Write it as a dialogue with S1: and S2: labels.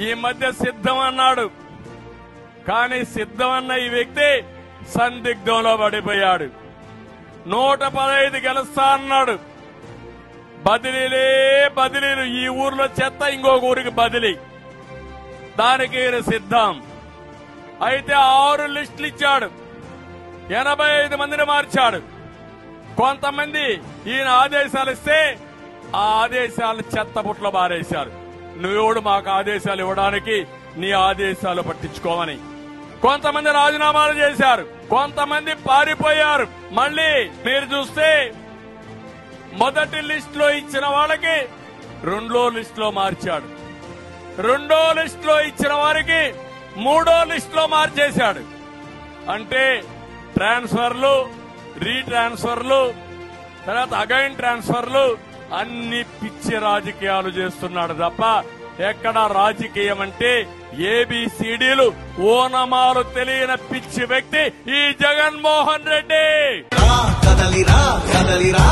S1: ఈ మధ్య సిద్ధం అన్నాడు. కానీ సిద్ధం అన్న ఈ వ్యక్తి సందిగ్ధంలో పడిపోయాడు. 115 గెలుస్తా అన్నాడు. బదిలీలే బదిలీలు. ఈ ఊర్లో చెత్త ఇంకొక ఊరికి బదిలీ. దానికి ఈయన సిద్ధం. అయితే 6 లిస్టులు ఇచ్చాడు. 85 మందిని మార్చాడు. కొంతమంది ఈయన ఆదేశాలు ఇస్తే ఆ ఆదేశాలు చెత్తబుట్లో బారేశారు. నువ్వెవడు మాకు ఆదేశాలు ఇవ్వడానికి, నీ ఆదేశాలు పట్టించుకోమని. కొంతమంది రాజీనామాలు చేశారు. కొంతమంది పారిపోయారు. మళ్ళీ మీరు చూస్తే మొదటి లిస్టులో ఇచ్చిన వాళ్ళకి 2వ లిస్టులో మార్చాడు. 2వ లిస్టులో ఇచ్చిన వారికి 3వ లిస్టులో మార్చేశాడు. అంటే ట్రాన్స్ఫర్లు, రీట్రాన్స్ఫర్లు, తర్వాత అగైన్ ట్రాన్స్ఫర్లు, అన్ని పిచ్చి రాజకీయాలు చేస్తున్నాడు తప్ప ఎక్కడ రాజకీయం అంటే ఏబిసిడీలు ఓనమాలు తెలియని పిచ్చి వ్యక్తి ఈ జగన్మోహన్ రెడ్డి.
S2: కదలిరా కదలిరా